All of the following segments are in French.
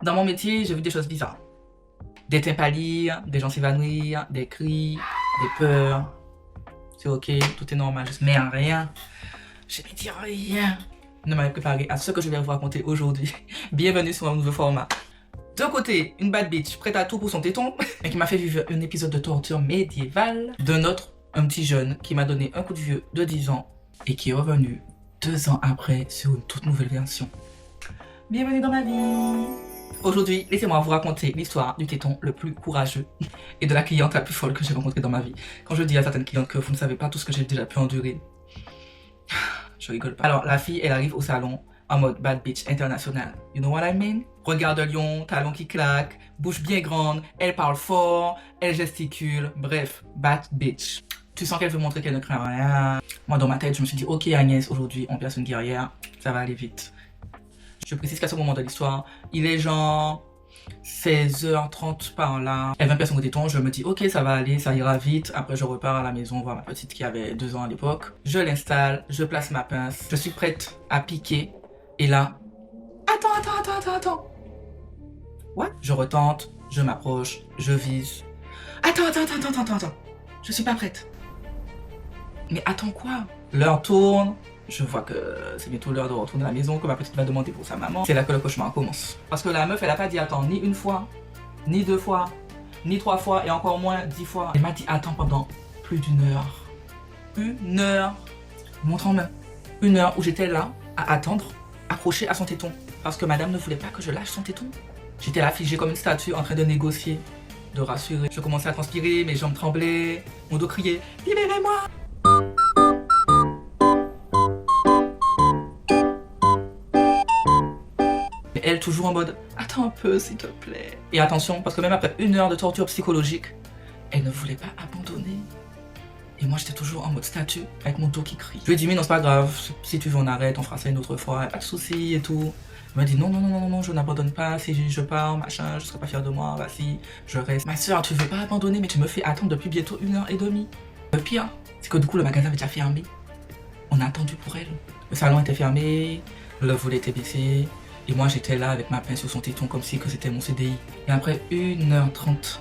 Dans mon métier, j'ai vu des choses bizarres. Des teintes pâlir, des gens s'évanouir, des cris, des peurs. C'est ok, tout est normal, mais rien. Je vais dire rien. Ne m'avez préparé à ce que je vais vous raconter aujourd'hui. Bienvenue sur un nouveau format. D'un côté, une bad bitch prête à tout pour son téton, mais qui m'a fait vivre un épisode de torture médiévale. D'un autre, un petit jeune qui m'a donné un coup de vieux de 10 ans et qui est revenu 2 ans après sur une toute nouvelle version. Bienvenue dans ma vie. Aujourd'hui, laissez-moi vous raconter l'histoire du téton le plus courageux et de la cliente la plus folle que j'ai rencontrée dans ma vie. Quand je dis à certaines clientes que vous ne savez pas tout ce que j'ai déjà pu endurer, je rigole pas. Alors, la fille, elle arrive au salon en mode bad bitch international. You know what I mean? Regard de lion, talons qui claquent, bouche bien grande, elle parle fort, elle gesticule, bref, bad bitch. Tu sens qu'elle veut montrer qu'elle ne craint rien. Moi, dans ma tête, je me suis dit, ok Agnès, aujourd'hui, on place une guerrière, ça va aller vite. Je précise qu'à ce moment de l'histoire, il est genre 16h30 par là. Elle vient faire son téton, je me dis ok ça va aller, ça ira vite. Après je repars à la maison voir ma petite qui avait 2 ans à l'époque. Je l'installe, je place ma pince, je suis prête à piquer. Et là, attends. What? Je retente, je m'approche, je vise. Attends. Je suis pas prête. Mais attends quoi? L'heure tourne. Je vois que c'est bientôt l'heure de retourner à la maison, que ma petite va demander pour sa maman. C'est là que le cauchemar commence. Parce que la meuf, elle a pas dit attends ni une fois, ni 2 fois, ni 3 fois, et encore moins 10 fois. Elle m'a dit attends pendant plus d'1 heure. 1 heure. Montre en main. 1 heure où j'étais là à attendre, accrochée à son téton. Parce que madame ne voulait pas que je lâche son téton. J'étais là figée comme une statue en train de négocier, de rassurer. Je commençais à transpirer, mes jambes tremblaient, mon dos criait libérez-moi. Elle toujours en mode attends un peu s'il te plaît. Et attention parce que même après 1 heure de torture psychologique, elle ne voulait pas abandonner. Et moi j'étais toujours en mode statue avec mon dos qui crie. Je lui ai dit mais non c'est pas grave, si tu veux on arrête, on fera ça une autre fois, pas de soucis et tout. Elle m'a dit non, je n'abandonne pas, si je pars, machin, je serai pas fière de moi, vas-y, je reste. Ma soeur, tu veux pas abandonner mais tu me fais attendre depuis bientôt 1h30. Le pire, c'est que du coup le magasin avait déjà fermé. On a attendu pour elle. Le salon était fermé, le volet était baissé. Et moi j'étais là avec ma pince sur son téton comme si que c'était mon CDI. Et après 1h30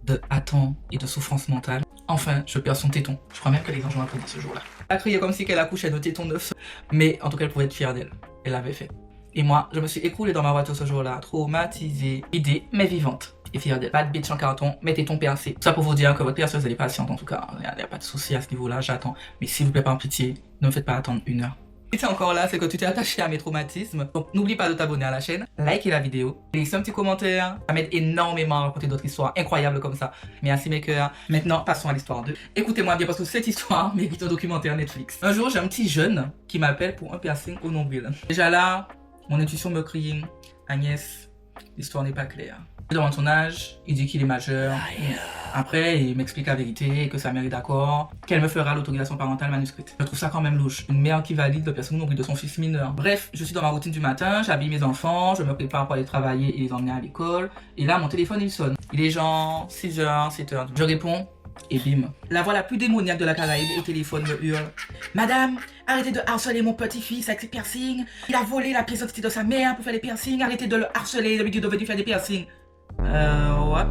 de attente et de souffrance mentale, enfin je perds son téton. Je crois même que les anges ont applaudi ce jour-là. Elle a crié comme si qu'elle accouchait de téton neuf. Mais en tout cas elle pouvait être fière d'elle. Elle l'avait fait. Et moi je me suis écroulée dans ma voiture ce jour-là, traumatisée, idée mais vivante. Et fière d'elle. Bad bitch en carton, mais téton percé. Tout ça pour vous dire que votre perceuse elle est patiente en tout cas. Il n'y a pas de souci à ce niveau-là, j'attends. Mais s'il vous plaît par pitié, ne me faites pas attendre 1 heure. Si tu es encore là, c'est que tu t'es attaché à mes traumatismes. Donc n'oublie pas de t'abonner à la chaîne, liker la vidéo, laisser un petit commentaire. Ça m'aide énormément à raconter d'autres histoires incroyables comme ça. Merci mes cœurs. Maintenant, passons à l'histoire 2. Écoutez-moi bien parce que cette histoire mérite un documentaire Netflix. Un jour, j'ai un petit jeune qui m'appelle pour un piercing au nombril. Déjà là, mon intuition me crie Agnès, l'histoire n'est pas claire. Il demande son âge, il dit qu'il est majeur. Après, il m'explique la vérité, que sa mère est d'accord, qu'elle me fera l'autorisation parentale manuscrite. Je trouve ça quand même louche. Une mère qui valide le piercing au nombril de son fils mineur. Bref, je suis dans ma routine du matin, j'habille mes enfants, je me prépare pour aller travailler et les emmener à l'école. Et là, mon téléphone, il sonne. Il est genre 6h, 7h. Je réponds et bim. La voix la plus démoniaque de la Caraïbe au téléphone me hurle. Madame, arrêtez de harceler mon petit-fils avec ses piercings. Il a volé la pièce d'identité de sa mère pour faire des piercings. Arrêtez de le harceler, le milieu de venir faire des piercings. What?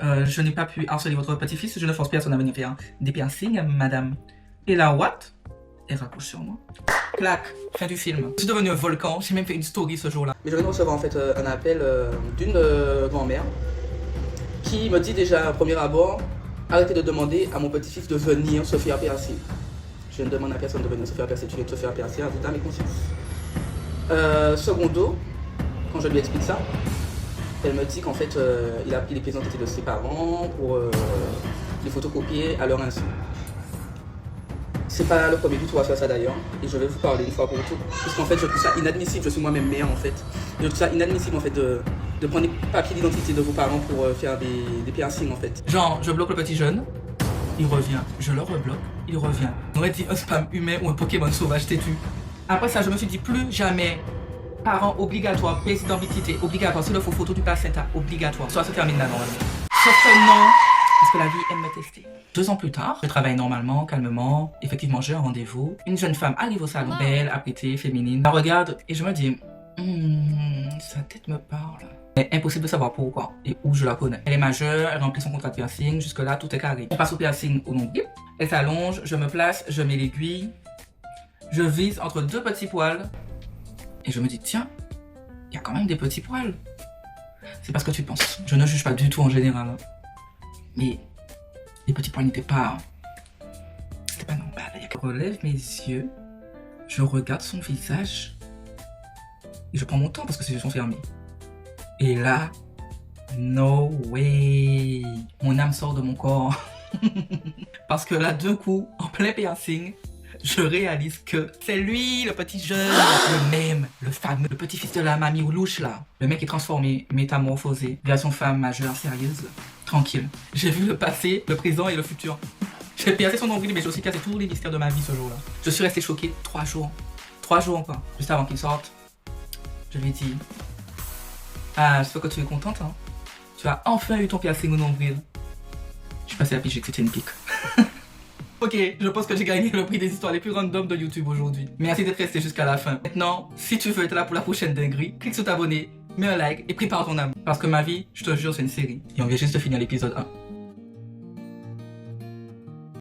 Je n'ai pas pu harceler votre petit-fils, je ne force personne à venir faire des piercings, madame. Et là, what? Elle raccroche sur moi. Clac, fin du film. Je suis devenu un volcan, j'ai même fait une story ce jour-là. Mais je viens de recevoir en fait un appel d'une grand-mère qui me dit déjà, premier abord, arrêtez de demander à mon petit-fils de venir se faire percer. Je ne demande à personne de venir se faire percer, tu viens de se faire percer, en état mes consciences. Secondo, quand je lui explique ça, elle me dit qu'en fait, il a pris les pièces d'identité de ses parents pour les photocopier à leur insu. C'est pas le premier du tout à faire ça d'ailleurs, et je vais vous parler une fois pour toutes, parce qu'en fait je trouve ça inadmissible, je suis moi-même mère en fait. Je trouve ça inadmissible en fait de prendre les papiers d'identité de vos parents pour faire des piercings en fait. Genre, je bloque le petit jeune, il revient, je le rebloque, il revient. On aurait dit un spam humain ou un Pokémon sauvage têtu. Après ça, je me suis dit plus jamais. Parents obligatoires, pièce d'identité obligatoire, s'il le faut photo du placenta obligatoire. Soit se termine là normalement. Sauf que non, parce que la vie aime me tester. 2 ans plus tard, je travaille normalement, calmement. Effectivement, j'ai un rendez-vous. Une jeune femme arrive au salon, belle, apprêtée, féminine. Je la regarde et je me dis, sa tête tête me parle. Mais impossible de savoir pourquoi et où je la connais. Elle est majeure, elle remplit son contrat de piercing, jusque là tout est carré. On passe au piercing au nombril, elle s'allonge, je me place, je mets l'aiguille, je vise entre 2 petits poils et je me dis tiens, il y a quand même des petits poils. C'est parce que tu penses, je ne juge pas du tout en général. Hein. Mais les petits poils n'étaient pas... C'était pas normal. Je relève mes yeux, je regarde son visage et je prends mon temps parce que ses yeux sont fermés. Et là, no way, mon âme sort de mon corps. Parce que là, d'un coup, en plein piercing, je réalise que c'est lui, le petit jeune, le même, le fameux, le petit-fils de la mamie ou louche là. Le mec est transformé, métamorphosé, version femme majeure, sérieuse, tranquille. J'ai vu le passé, le présent et le futur. J'ai percé son nombril, mais j'ai aussi cassé tous les mystères de ma vie ce jour-là. Je suis restée choquée 3 jours. 3 jours encore. Juste avant qu'il sorte, je lui ai dit... Ah, j'espère que tu es contente, hein. Tu as enfin eu ton piercing au nombril. Je suis passé à piger que c'était une pique. Ok, je pense que j'ai gagné le prix des histoires les plus random de YouTube aujourd'hui. Merci d'être resté jusqu'à la fin. Maintenant, si tu veux être là pour la prochaine dinguerie, clique sur t'abonner, mets un like et prépare ton âme. Parce que ma vie, je te jure, c'est une série. Et on vient juste de finir l'épisode 1.